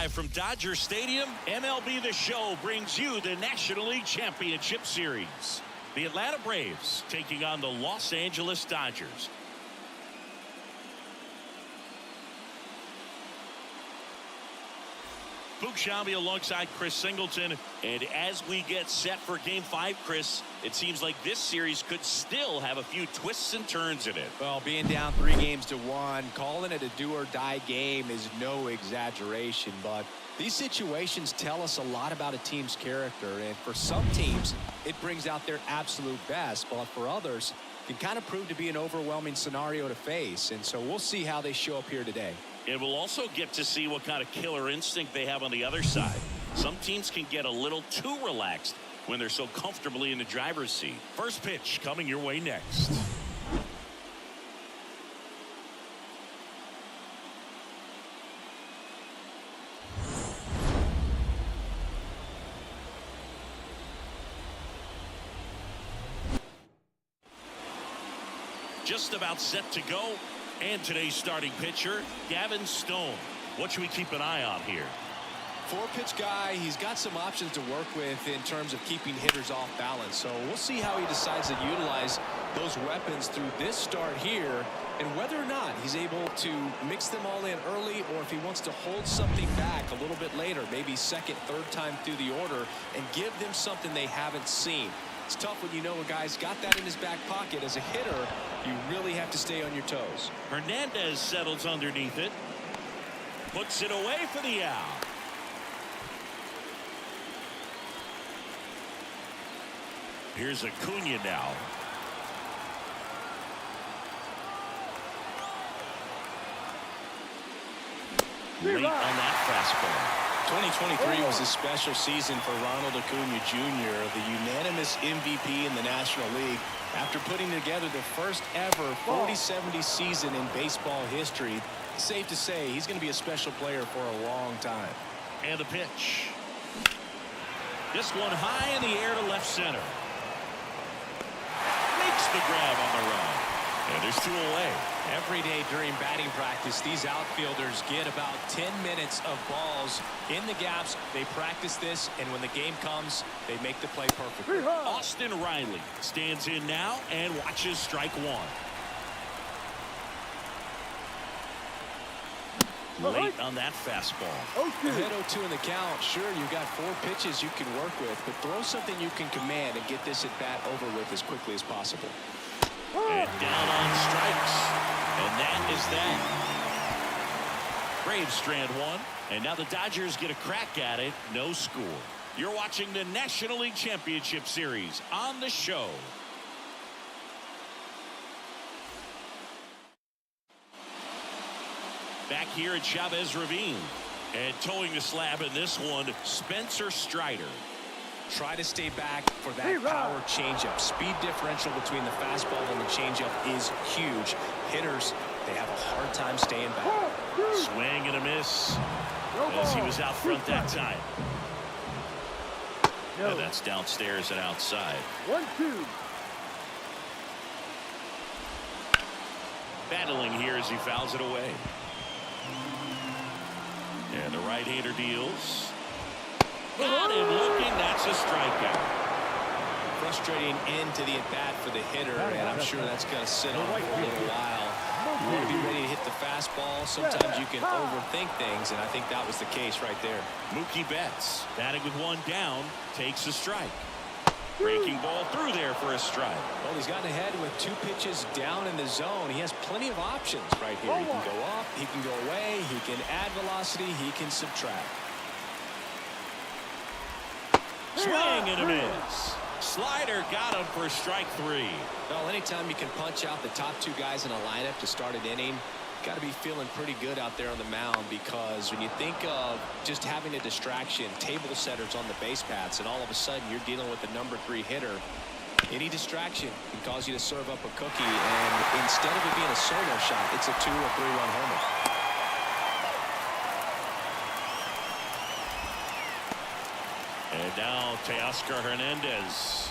Live from Dodger Stadium, MLB The Show brings you the National League Championship Series. The Atlanta Braves taking on the Los Angeles Dodgers. Boog Sciambi alongside Chris Singleton. And as we get set for Game 5, Chris, it seems like this series could still have a few twists and turns in it. Well, being down 3-1, calling it a do-or-die game is no exaggeration. But these situations tell us a lot about a team's character. And for some teams, it brings out their absolute best. But for others, it can kind of prove to be an overwhelming scenario to face. And so we'll see how they show up here today. And we'll also get to see what kind of killer instinct they have on the other side. Some teams can get a little too relaxed when they're so comfortably in the driver's seat. First pitch coming your way next. Just about set to go. And today's starting pitcher, Gavin Stone. What should we keep an eye on here? 4-pitch guy. He's got some options to work with in terms of keeping hitters off balance. So we'll see how he decides to utilize those weapons through this start here, and whether or not he's able to mix them all in early, or if he wants to hold something back a little bit later, maybe second, third time through the order, and give them something they haven't seen. It's tough when you know a guy's got that in his back pocket. As a hitter, you really have to stay on your toes. Hernandez settles underneath it. Puts it away for the out. Here's Acuna now. Late on that fastball. 2023 was a special season for Ronald Acuna Jr., the unanimous MVP in the National League. After putting together the first ever 40-70 season in baseball history, it's safe to say he's going to be a special player for a long time. And the pitch. This one high in the air to left center. Makes the grab on the run. And there's 2 away. Every day during batting practice, these outfielders get about 10 minutes of balls in the gaps. They practice this, and when the game comes, they make the play perfectly. Austin Riley stands in now and watches strike 1. Late on that fastball. Ahead 0-2 in the count. Sure, you've got 4 pitches you can work with, but throw something you can command and get this at bat over with as quickly as possible. And down on strikes. And that is that. Braves strand 1. And now the Dodgers get a crack at it. No score. You're watching the National League Championship Series on the show. Back here at Chavez Ravine. And towing the slab in this one, Spencer Strider. Try to stay back for that power changeup. Speed differential between the fastball and the changeup is huge. Hitters, they have a hard time staying back. Swing and a miss as he was out front that time. And that's downstairs and outside. 1-2. Battling here as he fouls it away. And the right-hander deals. Got him looking. That's a strikeout. Frustrating end to the at-bat for the hitter, and I'm sure that's going to sit on for a little while. You want to be ready to hit the fastball. Sometimes you can overthink things, and I think that was the case right there. Mookie Betts, batting with 1 down, takes a strike. Breaking ball through there for a strike. Well, he's gotten ahead with 2 pitches down in the zone. He has plenty of options right here. He can go up, he can go away, he can add velocity, he can subtract. Swing and a miss. Slider got him for strike 3. Well, anytime you can punch out the top 2 guys in a lineup to start an inning, got to be feeling pretty good out there on the mound, because when you think of just having a distraction, table setters on the base paths, and all of a sudden you're dealing with the number 3 hitter, any distraction can cause you to serve up a cookie, and instead of it being a solo shot, it's a 2 or 3 run homer. And now Teoscar Hernandez.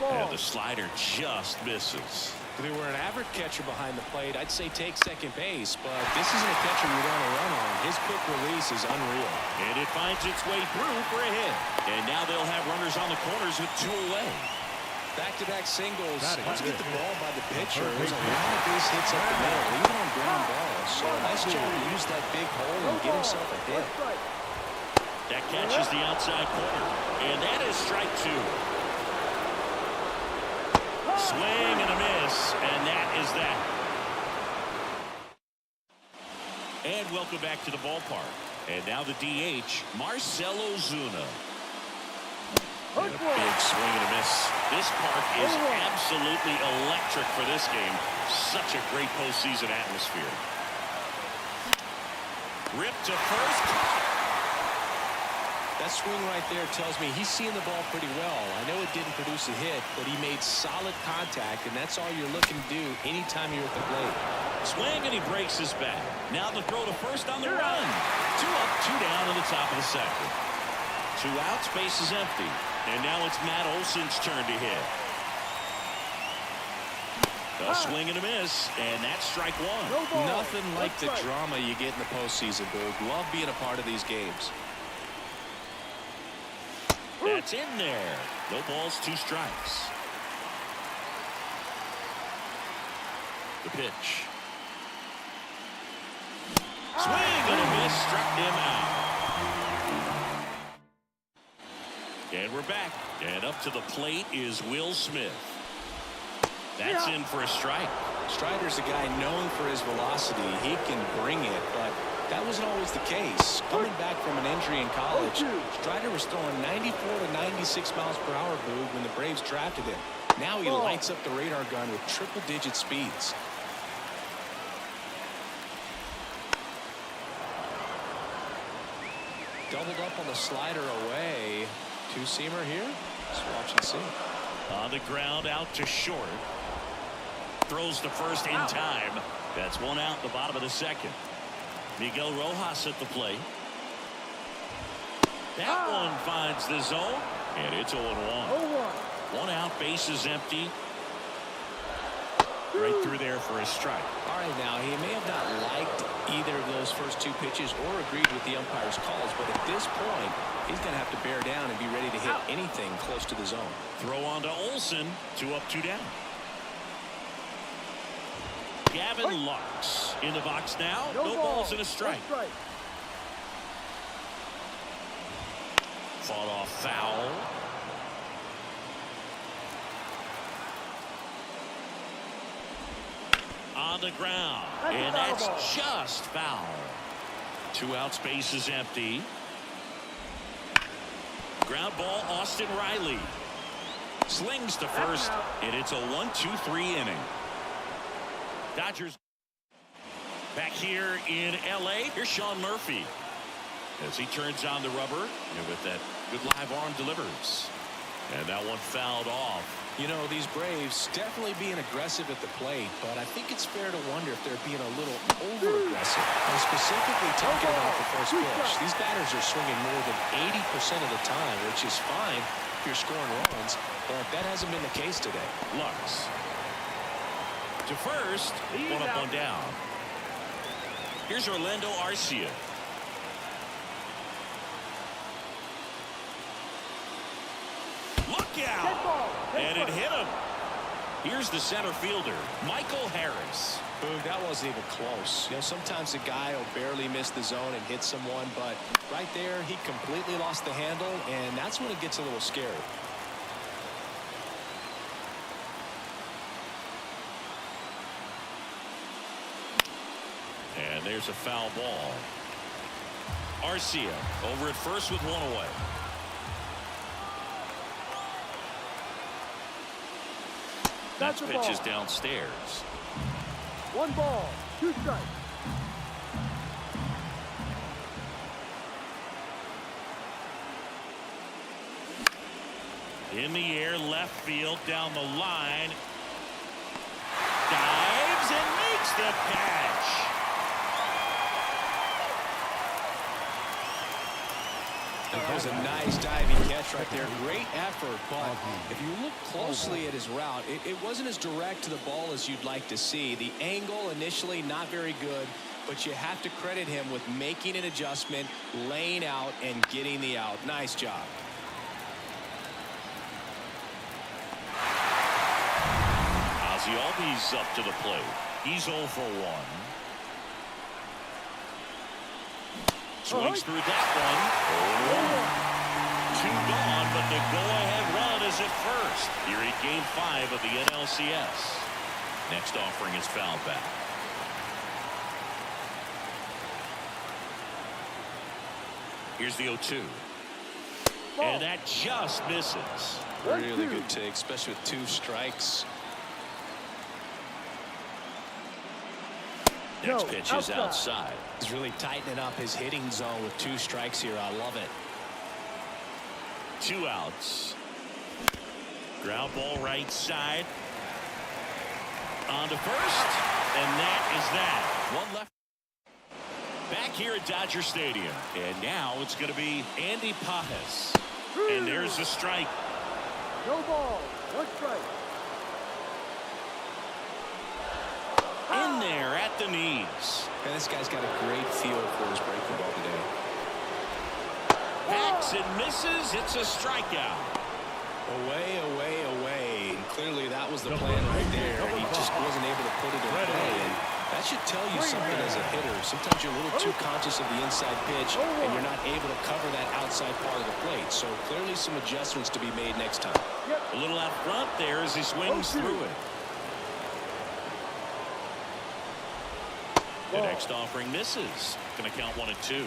And the slider just misses. If they were an average catcher behind the plate, I'd say take second base, but this isn't a catcher you want to run on. His quick release is unreal. And it finds its way through for a hit. And now they'll have runners on the corners with 2 away. Back-to-back singles. Let's get the ball by the pitcher. There's a lot of base hits up the middle, even on ground balls. So nice job to use that big hole and get himself a hit. That catches the outside corner. And that is strike 2. Swing and a miss, and that is that. And welcome back to the ballpark. And now the DH, Marcell Ozuna. And a big swing and a miss. This park is absolutely electric for this game. Such a great postseason atmosphere. Ripped to first. That swing right there tells me he's seeing the ball pretty well. I know it didn't produce a hit, but he made solid contact, and that's all you're looking to do anytime you're at the plate. Swing, and he breaks his bat. Now the throw to first on the run. 2 up, 2 down in the top of the second. 2 outs, base is empty. And now it's Matt Olson's turn to hit. A swing and a miss, and that's strike 1. Nothing like the drama you get in the postseason, Boog. Love being a part of these games. That's in there. No balls, 2 strikes. The pitch. Swing and a miss, struck him out. And we're back. And up to the plate is Will Smith. That's in for a strike. Strider's a guy known for his velocity. He can bring it, but that wasn't always the case. Coming back from an injury in college, Strider was throwing 94 to 96 miles per hour, Boog, when the Braves drafted him. Now he lights up the radar gun with triple-digit speeds. Doubled up on the slider away. 2-seamer here. Let's watch and see. On the ground, out to short. Throws to first in time. That's 1 out in the bottom of the second. Miguel Rojas at the plate. That one finds the zone, and it's 0-1. 1 out, base is empty. Right through there for a strike. All right, now, he may have not liked either of those first 2 pitches or agreed with the umpire's calls, but at this point, he's going to have to bear down and be ready to hit anything close to the zone. Throw on to Olson. 2 up, 2 down. Gavin Lux in the box now. No balls and a strike. Fought off foul. On the ground. And that's just foul. 2 outs, base is empty. Ground ball, Austin Riley. Slings to first, and it's a 1-2-3 inning. Dodgers back here in L.A. Here's Sean Murphy as he turns on the rubber, and with that good live arm delivers. And that one fouled off. You know, these Braves definitely being aggressive at the plate, but I think it's fair to wonder if they're being a little over-aggressive. I'm specifically talking about the first pitch. These batters are swinging more than 80% of the time, which is fine if you're scoring runs, but that hasn't been the case today. Lux to first, 1 up, 1 down. Here's Orlando Arcia. Look out! And it hit him. Here's the center fielder, Michael Harris. Boog, that wasn't even close. You know, sometimes a guy will barely miss the zone and hit someone, but right there, he completely lost the handle, and that's when it gets a little scary. And there's a foul ball. Arcia over at first with 1 away. That pitch is downstairs. 1 ball, 2 strikes. In the air, left field, down the line. Dives and makes the catch. That was a nice diving catch right there. Great effort, but if you look closely at his route, it wasn't as direct to the ball as you'd like to see. The angle initially not very good, but you have to credit him with making an adjustment, laying out, and getting the out. Nice job. Ozzy Albies up to the plate. He's 0 for 1. Swings through that one. 2 gone, but the go-ahead run is at first. Here in Game 5 of the NLCS. Next offering is foul back. Here's the 0-2. And that just misses. Really good take, especially with 2 strikes. Next pitch is outside. He's really tightening up his hitting zone with 2 strikes here. I love it. 2 outs. Ground ball right side. On to first. And that is that. 1 left. Back here at Dodger Stadium. And now it's going to be Andy Pages. And there's a strike. No ball. 1 strike. In there at the knees. Man, this guy's got a great feel for his breaking ball today. Hacks and misses. It's a strikeout. Away, away, away. And clearly that was the plan right there. He just wasn't able to put it in play. And that should tell you something as a hitter. Sometimes you're a little too conscious of the inside pitch, and you're not able to cover that outside part of the plate. So clearly some adjustments to be made next time. A little out front there as he swings through it. The next offering misses. Going to count 1 and 2.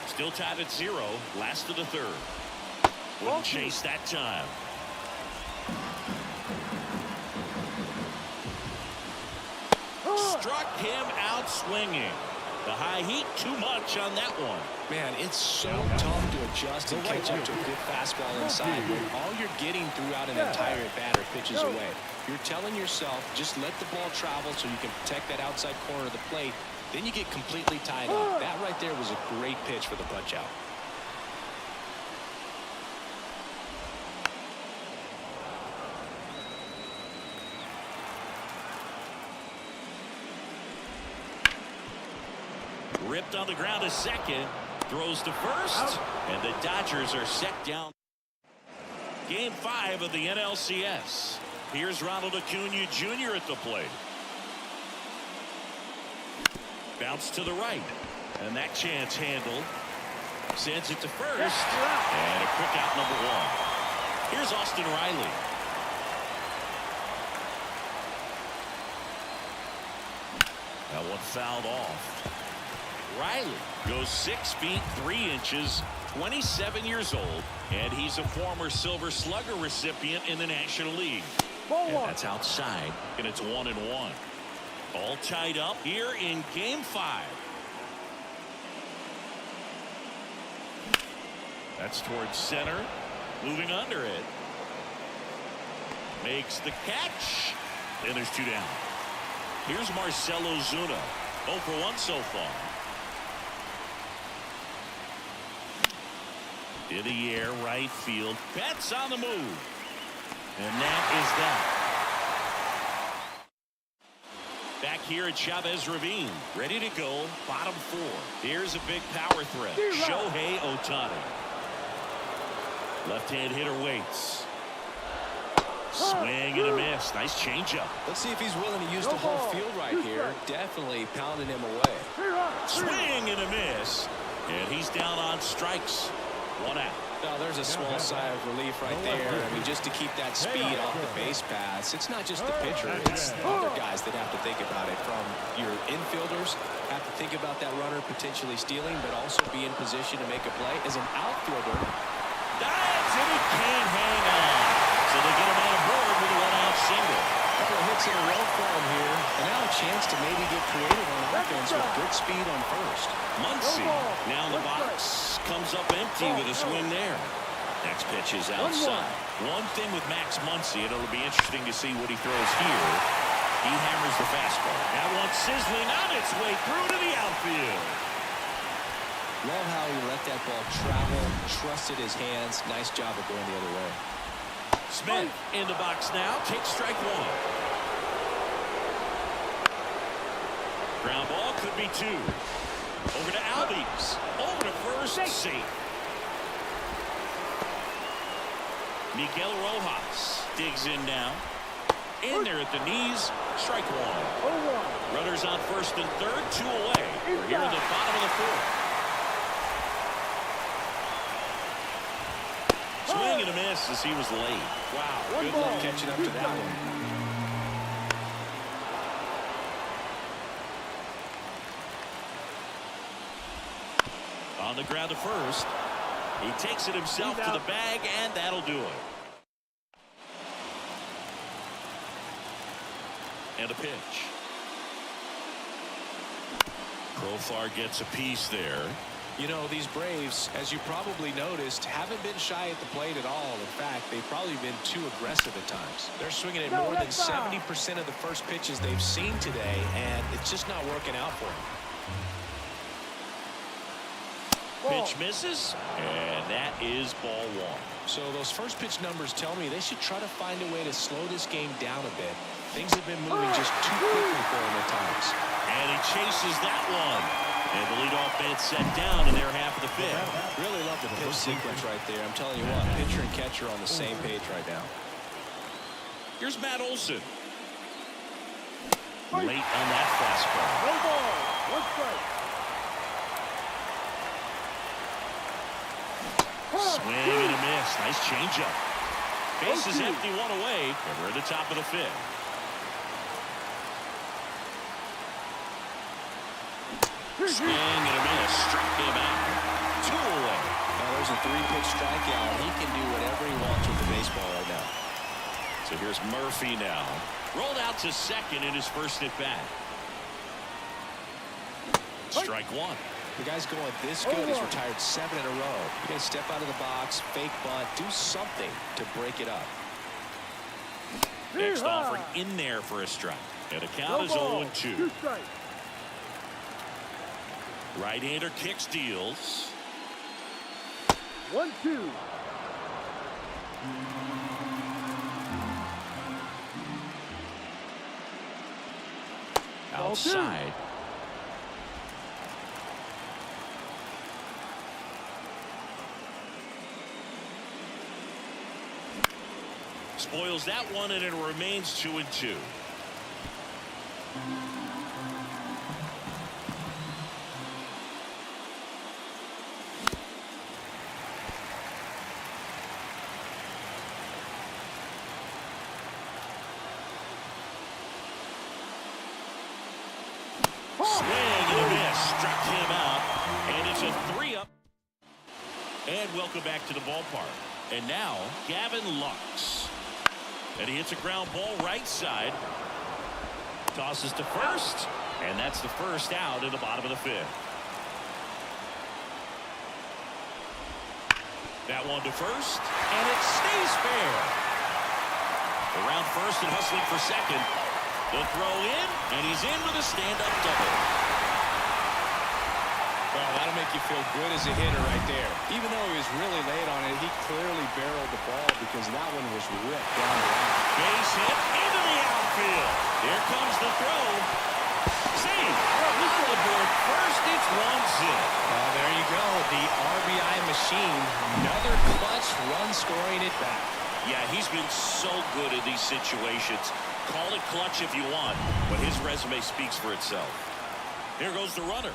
Still tied at 0. Last of the 3rd. Wouldn't chase that time. Struck him out swinging. The high heat too much on that one. Man, it's so tough to adjust and catch up to a good fastball inside when all you're getting throughout an entire at-bat are pitches away. You're telling yourself, just let the ball travel so you can protect that outside corner of the plate. Then you get completely tied up. That right there was a great pitch for the punch out. Ripped on the ground to second. Throws to first. And the Dodgers are set down. Game 5 of the NLCS. Here's Ronald Acuna Jr. at the plate. Bounce to the right. And that chance handled. Sends it to first. And a quick out number 1. Here's Austin Riley. That one fouled off. Riley goes 6 feet 3 inches, 27 years old, and he's a former Silver Slugger recipient in the National League. And that's outside, and it's 1 and 1. All tied up here in Game 5. That's towards center, moving under it. Makes the catch, and there's 2 down. Here's Marcell Ozuna, 0 for 1 so far. In the air, right field. Betts on the move. And that is that. Back here at Chavez Ravine. Ready to go. Bottom 4. Here's a big power threat. Shohei Ohtani. Left-hand hitter waits. Swing and a miss. Nice changeup. Let's see if he's willing to use the whole field right here. Definitely pounding him away. Swing and a miss. And he's down on strikes. 1 out. Now there's a small sigh of relief right there. I mean, just to keep that speed off the base paths. It's not just the pitcher. It's the other guys that have to think about it. From your infielders, have to think about that runner potentially stealing, but also be in position to make a play. As an outfielder, dives and he can't hang on. So they get him on board with a 1-out single. Couple of hits in a row for him here, and now a chance to maybe get creative on offense with good speed on first. Muncy now in the box, comes up empty with a swing there. Next pitch is outside. One thing with Max Muncy, and it'll be interesting to see what he throws here. He hammers the fastball. That one sizzling on its way through to the outfield. Love how he let that ball travel, trusted his hands. Nice job of going the other way. Smith in the box now. Takes strike one. Ground ball could be two. Over to Albies. Over to first. Safe. Miguel Rojas digs in now. In there at the knees. Strike one. Runners on first and third. Two away. We're here at the bottom of the fourth. Swing and a miss as he was late. Wow. Good luck catching up to that one. On the ground to first. He takes it himself to the bag, and that'll do it. And a pitch. Profar gets a piece there. You know, these Braves, as you probably noticed, haven't been shy at the plate at all. In fact, they've probably been too aggressive at times. They're swinging at more than 70% of the first pitches they've seen today, and it's just not working out for them. Pitch misses, and that is ball one. So those first pitch numbers tell me they should try to find a way to slow this game down a bit. Things have been moving just too quickly for him at times. And he chases that one. And the leadoff man set down in their half of the fifth. Really love the pitch sequence right there. I'm telling you what, pitcher and catcher on the same page right now. Here's Matt Olson. Late on that fastball. No ball. One strike. Swing and a miss. Nice changeup. Base is empty, one away, and we're at the top of the fifth. Swing and a miss. Struck him out. Two away. Now there's a three-pitch strikeout. He can do whatever he wants with the baseball right now. So here's Murphy now. Rolled out to second in his first at bat. Strike one. The guy's going this good. He's retired 7 in a row. You got to step out of the box, fake bunt, do something to break it up. Next offering in there for a strike. And the count is 0-2. Right-hander kicks, deals. 1-2. Outside. Spoils that one, and it remains 2-2. Swing and a miss. Struck him out. And it's a 3-up. And welcome back to the ballpark. And now, Gavin Lux. And he hits a ground ball right side. Tosses to first. And that's the first out in the bottom of the fifth. That one to first. And it stays fair. Around first and hustling for second. The throw in, and he's in with a stand-up double. Well, that'll make you feel good as a hitter right there. Even though he was really late on it, he clearly barreled the ball because that one was ripped down the line. Base hit into the outfield. Here comes the throw. Save. On the board first, it's 1-0. Well, there you go. The RBI machine. Another clutch run scoring it back. Yeah, he's been so good in these situations. Call it clutch if you want, but his resume speaks for itself. Here goes the runner.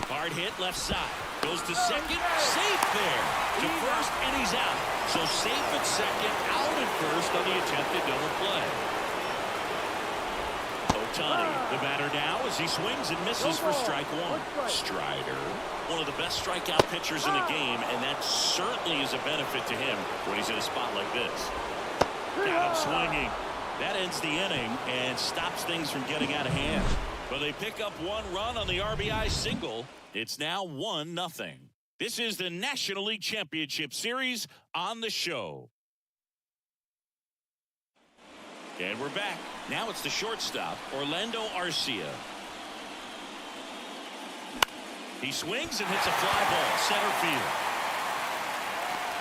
Hard hit left side. Goes to second. Safe there. To first, and he's out. So safe at second, out at first on the attempted double play. Ohtani, the batter now as he swings and misses for strike one. Strider, one of the best strikeout pitchers in the game, and that certainly is a benefit to him when he's in a spot like this. Got him swinging. That ends the inning and stops things from getting out of hand. But they pick up one run on the RBI single. It's now 1-0. This is the National League Championship Series on the show. And we're back. Now it's the shortstop, Orlando Arcia. He swings and hits a fly ball center field.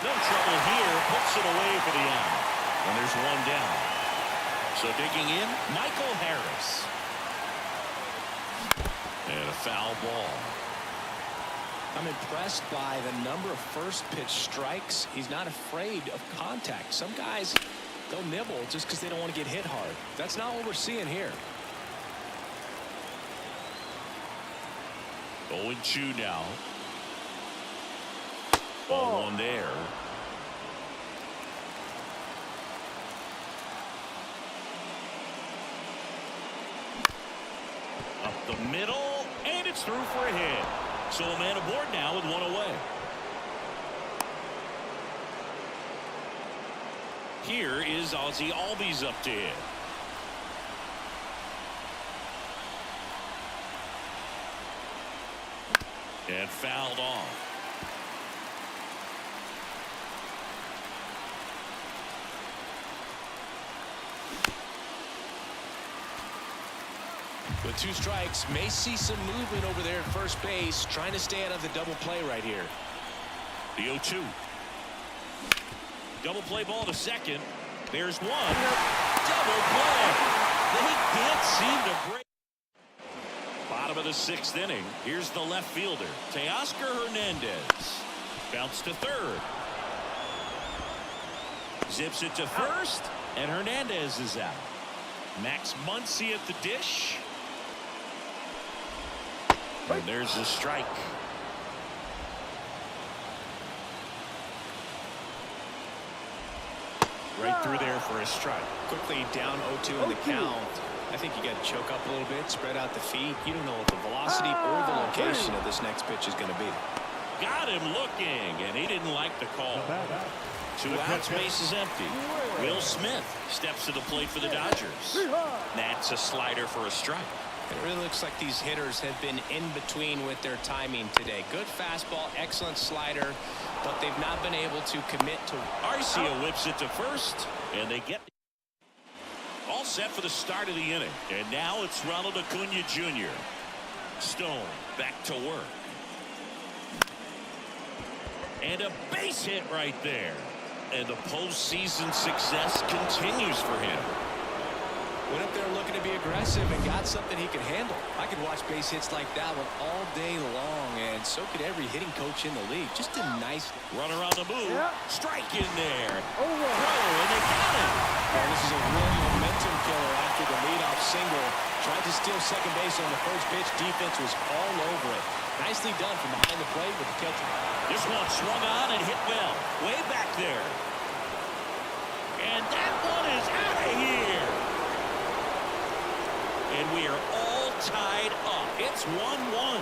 No trouble here. Puts it away for the out. And there's one down. So digging in, Michael Harris. And a foul ball. I'm impressed by the number of first pitch strikes. He's not afraid of contact. Some guys, they'll nibble just because they don't want to get hit hard. That's not what we're seeing here. 0-2 now. Ball one there. Up the middle, and it's through for a hit. So a man aboard now with one away. Here is Ozzy Albies up to hit. And fouled off. With 2 strikes, may see some movement over there at first base, trying to stay out of the double play right here. The 0-2. Double play ball to second. There's one. Double play. They can't seem to break. Bottom of the 6th inning. Here's the left fielder, Teoscar Hernandez. Bounce to third. Zips it to first, and Hernandez is out. Max Muncy at the dish. And there's the strike. Right through there for a strike. Quickly down 0-2 in the count. I think you got to choke up a little bit, spread out the feet. You don't know what the velocity or the location of this next pitch is going to be. Got him looking, and he didn't like the call. 2 outs, bases empty. Will Smith steps to the plate for the Dodgers. That's a slider for a strike. It really looks like these hitters have been in between with their timing today. Good fastball, excellent slider, but they've not been able to commit to. Arcia whips it to first, and they get all set for the start of the inning. And now it's Ronald Acuna Jr. Stone back to work. And a base hit right there. And the postseason success continues for him. Went up there looking to be aggressive and got something he could handle. I could watch base hits like that one all day long, and so could every hitting coach in the league. Just a nice runner on the move. Yeah. Strike in there. Over. Throw, and they got him. And this is a real momentum killer after the leadoff single. Tried to steal second base on the first pitch. Defense was all over it. Nicely done from behind the plate with the catcher. This one swung on and hit well. Way back there. And that one is out of here. And we are all tied up. It's 1-1.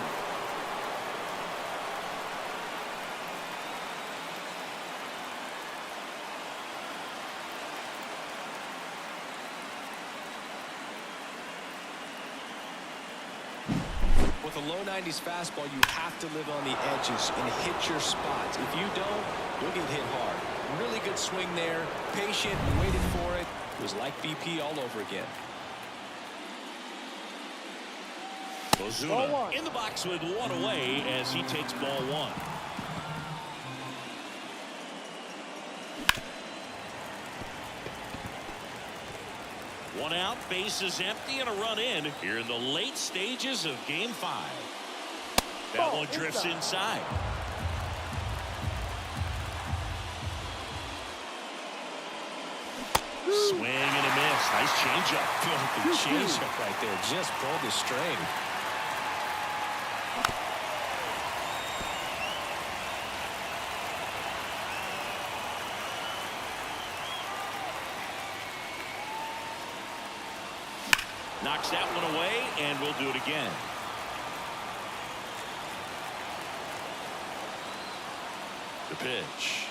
With a low 90s fastball, you have to live on the edges and hit your spots. If you don't, you'll get hit hard. Really good swing there. Patient, waited for it. It was like BP all over again. Ozuna in the box with one away as he takes ball one. One out, bases empty, and a run in here in the late stages of Game 5. That one drifts inside. Swing and a miss. Nice changeup. Good changeup right there. Just pulled the string. Knocks that one away, and we'll do it again. The pitch.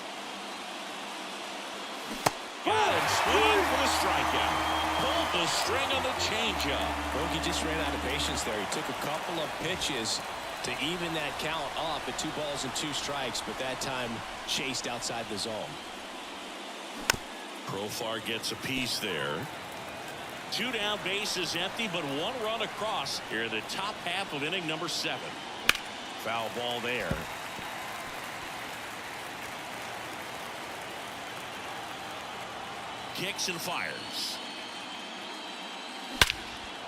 Got him. Swing for the strikeout. Pulled the string on the changeup. Bogey just ran out of patience there. He took a couple of pitches to even that count up at 2 balls and 2 strikes, but that time chased outside the zone. Profar gets a piece there. 2 down, bases empty, but 1 run across here in the top half of inning number 7. Foul ball there. Kicks and fires.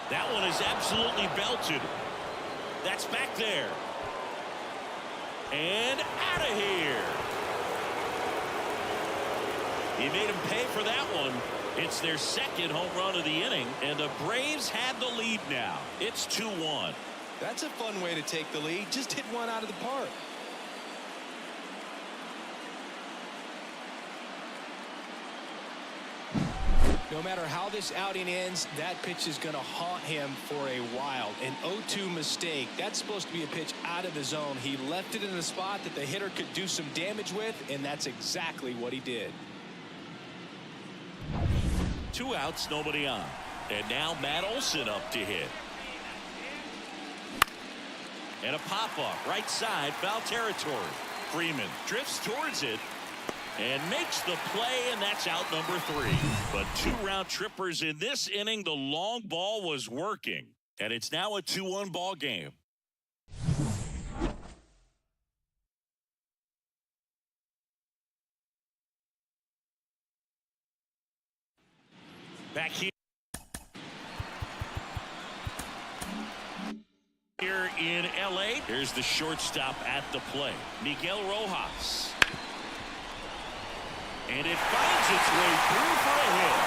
That one is absolutely belted. That's back there. And out of here. He made him pay for that one. It's their second home run of the inning, and the Braves had the lead now. It's 2-1. That's a fun way to take the lead. Just hit one out of the park. No matter how this outing ends, that pitch is going to haunt him for a while. An 0-2 mistake. That's supposed to be a pitch out of the zone. He left it in a spot that the hitter could do some damage with, and that's exactly what he did. 2 outs, nobody on. And now Matt Olson up to hit. And a pop-up, right side, foul territory. Freeman drifts towards it and makes the play, and that's out number 3. But 2 round trippers in this inning. The long ball was working, and it's now a 2-1 ball game. Back here in LA, here's the shortstop at the plate, Miguel Rojas. And it finds its way through for a hit.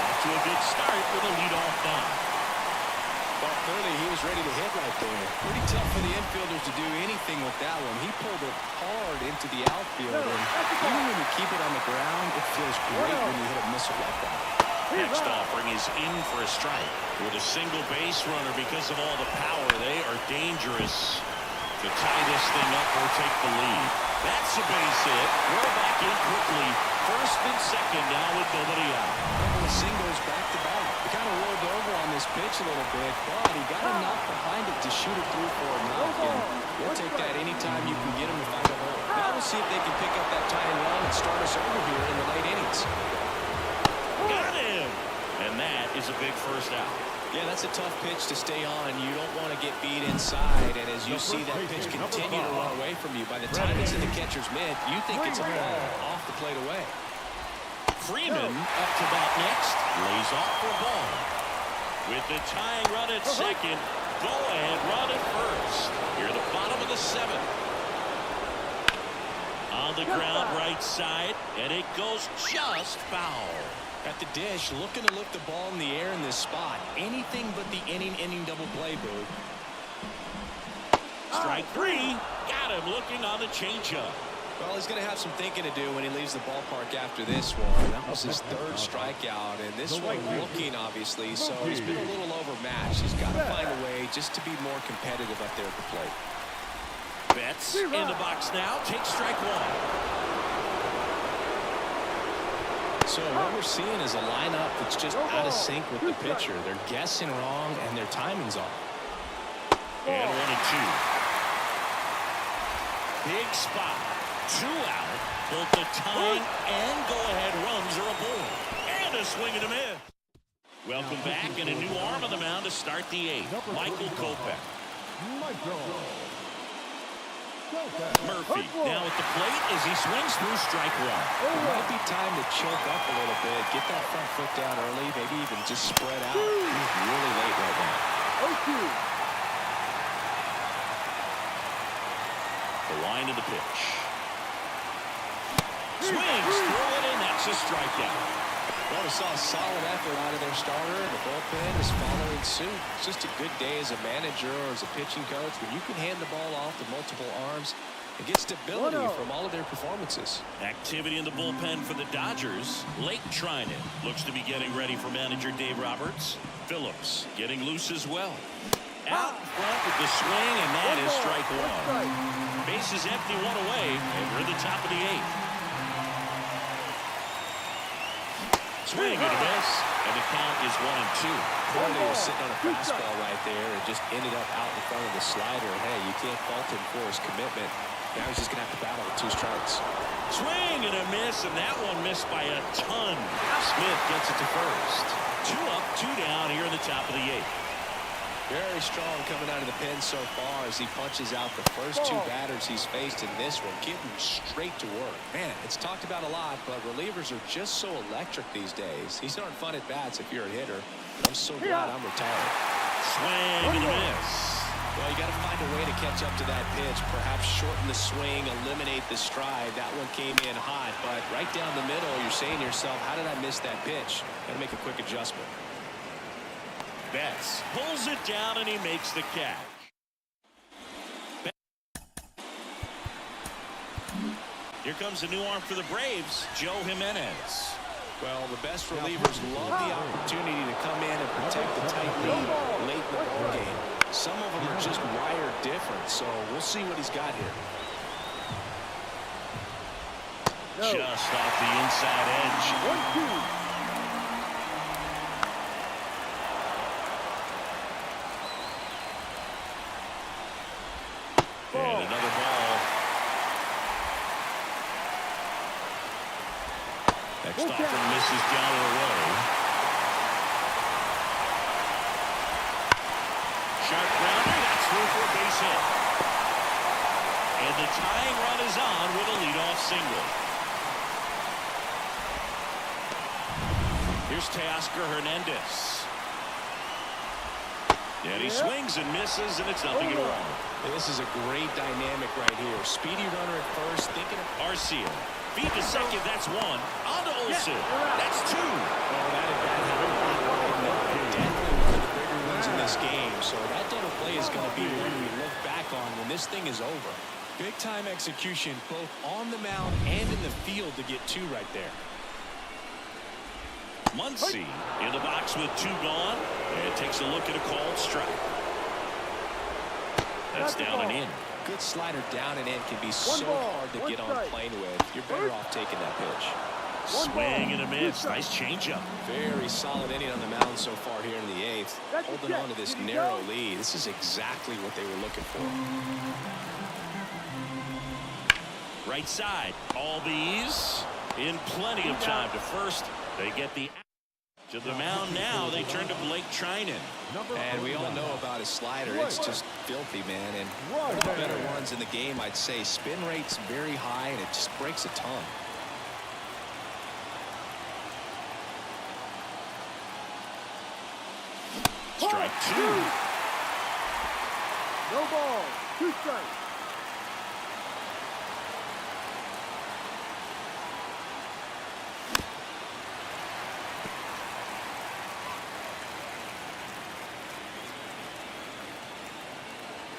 Off to a good start with a leadoff double. Well, clearly he was ready to hit right there. Pretty tough for the infielders to do anything with that one. He pulled it hard into the outfield, and even when you keep it on the ground, it feels great when you hit a missile like that. Next offering is in for a strike with a single base runner. Because of all the power, they are dangerous to tie this thing up or take the lead. That's a base hit. We're back in quickly. First and second now with nobody out. Couple of singles back to back. He kind of rolled over on this pitch a little bit, but he got enough behind it to shoot it through for a knock. And we'll take that anytime you can get him to find a hole. Now we'll see if they can pick up that tying run and start us over here in the late innings. Got him! And that is a big first out. Yeah, that's a tough pitch to stay on. You don't want to get beat inside, and as you see that pitch continue to run away from you, by the time it's in the catcher's mitt, you think it's a ball off the plate away. Freeman up to bat next, lays off for a ball. With the tying run at second, go-ahead run at first. Here at the bottom of the 7th. On the ground right side, and it goes just foul. At the dish, looking to lift the ball in the air in this spot. Anything but the inning double play, Boo. Strike 3. Got him looking on the changeup. Well, he's going to have some thinking to do when he leaves the ballpark after this one. That was his 3rd strikeout, and this one looking, obviously, so he's been a little overmatched. He's got to find a way just to be more competitive up there at the plate. Betts in the box now. Takes strike 1. So what we're seeing is a lineup that's just out of sync with the pitcher. They're guessing wrong, and their timing's off. And 1-2. Big spot. 2 out. Both the tying and go-ahead runs are aboard. And a swing and a miss. Welcome back, and a new arm on the mound to start the 8th. Michael Kopech. Murphy now at the plate as he swings through strike 1. It might be time to choke up a little bit, get that front foot down early, maybe even just spread out. He's really late right now. The line of the pitch. Swings through it, and that's a strikeout. Well, we saw a solid effort out of their starter. The bullpen is following suit. It's just a good day as a manager or as a pitching coach when you can hand the ball off to multiple arms and get stability from all of their performances. Activity in the bullpen for the Dodgers. Lake trying it. Looks to be getting ready for manager Dave Roberts. Phillips getting loose as well. Out front with the swing, and that is strike 1. Base is empty, 1 away, and we're at the top of the 8th. Swing and a miss, and the count is 1-2. Corley was sitting on a fastball right there and just ended up out in front of the slider. Hey, you can't fault him for his commitment. Now he's just going to have to battle with 2 strikes. Swing and a miss, and that one missed by a ton. Smith gets it to first. 2 up, 2 down here in the top of the 8th. Very strong coming out of the pen so far as he punches out the first two batters he's faced in this one, getting straight to work. Man, it's talked about a lot, but relievers are just so electric these days. These aren't fun at bats if you're a hitter. I'm so glad I'm retired. Swing and a miss. Well, you got to find a way to catch up to that pitch, perhaps shorten the swing, eliminate the stride. That one came in hot, but right down the middle, you're saying to yourself, how did I miss that pitch? Got to make a quick adjustment. Betts pulls it down and he makes the catch. Here comes a new arm for the Braves, Joe Hernandez. Well, the best relievers love the opportunity to come in and protect the tight lead late in the ball game. Some of them are just wired different, so we'll see what he's got here. Just off the inside edge. 1-2. And another ball. Next offer misses down and away. Sharp grounder. That's through for a base hit. And the tying run is on with a leadoff single. Here's Teoscar Hernandez. And he swings and misses, and it's nothing wrong. This is a great dynamic right here. Speedy runner at first, thinking of Arcia. Feed to second, that's one. On to Olsen. That's two. Oh, that at bat definitely one of the bigger ones in this game. So that double play is going to be one we look back on when this thing is over. Big time execution both on the mound and in the field to get two right there. Muncy in the box with two gone, and takes a look at a called strike. That's down and in. Good slider down and in can be so hard to get on plane with. You're better off taking that pitch. Swing and a miss. Nice changeup. Very solid inning on the mound so far here in the eighth. Holding on to this narrow lead. This is exactly what they were looking for. Right side. All these in plenty of time to first. They get the to the mound now. They turn to Blake Trinan. And we all know about his slider. It's just filthy, man. And one of the better ones in the game, I'd say. Spin rate's very high, and it just breaks a ton. Strike two. No ball. 2 strikes.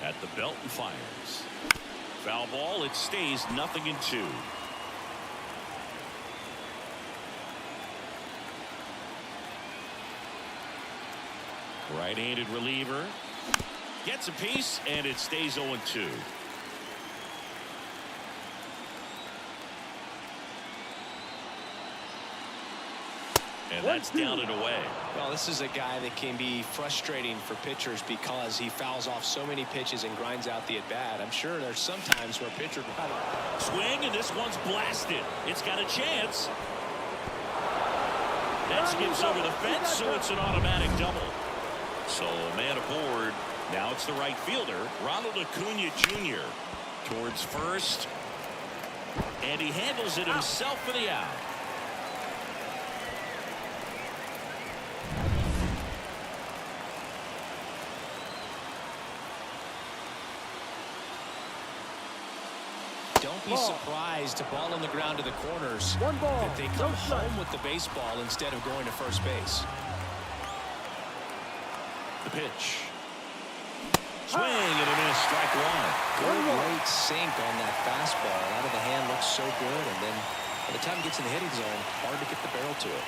At the belt and fires. Foul ball. It stays 0-2. Right-handed reliever gets a piece, and it stays 0-2. And that's down and away. Well, this is a guy that can be frustrating for pitchers because he fouls off so many pitches and grinds out the at-bat. I'm sure there's some times where a pitcher swing, and this one's blasted. It's got a chance. That skips over the fence, so it's an automatic double. So a man aboard. Now it's the right fielder, Ronald Acuna Jr. towards first, and he handles it himself for the out. Don't be surprised to ball on the ground to the corners that they come home with the baseball instead of going to first base. The pitch. Swing and a miss, strike one. Good late sink on that fastball. Out of the hand looks so good, and then by the time it gets in the hitting zone, hard to get the barrel to it.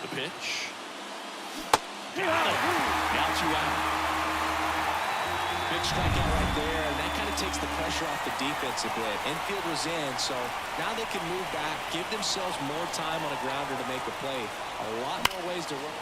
The pitch. Got him. Now 2 out. Big strikeout right there, and that kind of takes the pressure off the defense a bit. Infield was in, so now they can move back, give themselves more time on a grounder to make a play. A lot more ways to run.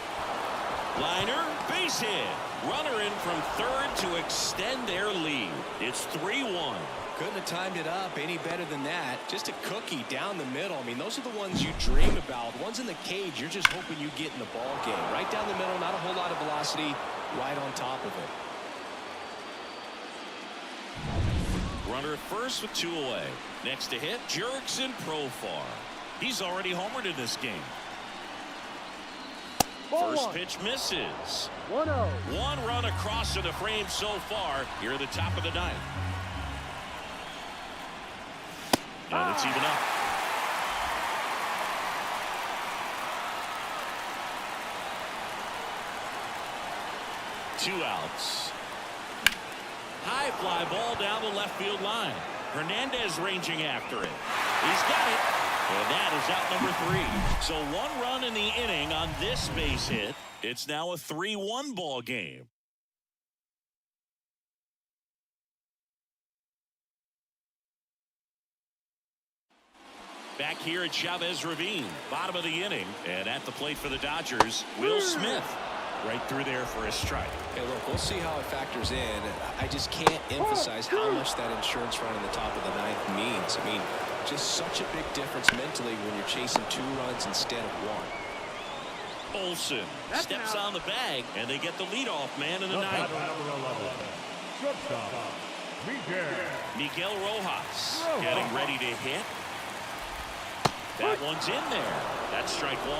Liner, base hit. Runner in from third to extend their lead. It's 3-1. Couldn't have timed it up any better than that. Just a cookie down the middle. I mean, those are the ones you dream about. Ones in the cage, you're just hoping you get in the ball game. Right down the middle, not a whole lot of velocity, right on top of it. Runner at first with 2 away. Next to hit, Jurickson Profar. He's already homered in this game. First pitch misses. 1-0. 1 run across to the frame so far here at the top of the 9th. And it's even up. Two outs. High fly ball down the left field line. Hernandez ranging after it. He's got it. And that is out number 3. So 1 run in the inning on this base hit. It's now a 3-1 ball game. Back here at Chavez Ravine, bottom of the inning, and at the plate for the Dodgers, Will Smith. Right through there for a strike. Hey, look, we'll see how it factors in. I just can't emphasize how much that insurance run in the top of the 9th means. I mean, just such a big difference mentally when you're chasing 2 runs instead of 1. Olsen steps on the bag, and they get the leadoff man in the 9th. Miguel Rojas getting ready to hit. That one's in there. That's strike 1.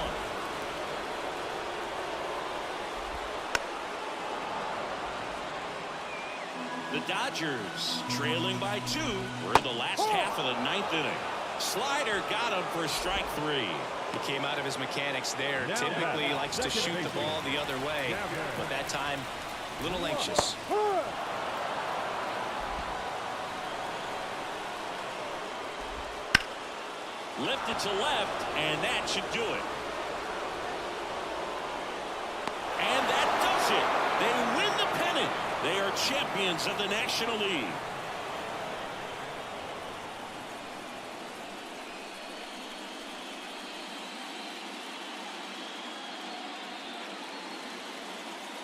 The Dodgers trailing by 2. We're in the last half of the 9th inning. Slider got him for strike 3. He came out of his mechanics there. Typically likes to shoot the ball the other way, but that time a little anxious. Lifted to left, and that should do it. And that does it. They win the pennant. They are champions of the National League.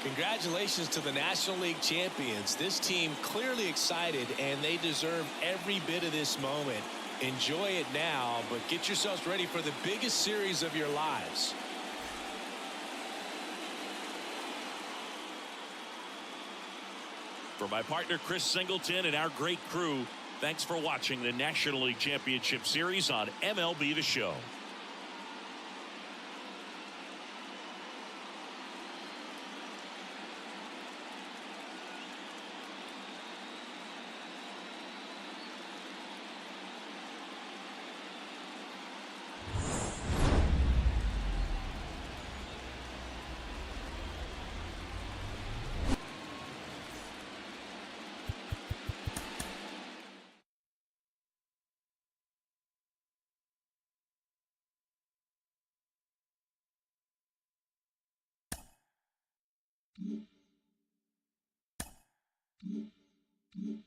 Congratulations to the National League champions. This team clearly excited, and they deserve every bit of this moment. Enjoy it now, but get yourselves ready for the biggest series of your lives. For my partner Chris Singleton and our great crew, thanks for watching the National League Championship Series on MLB The Show. Mm-hmm.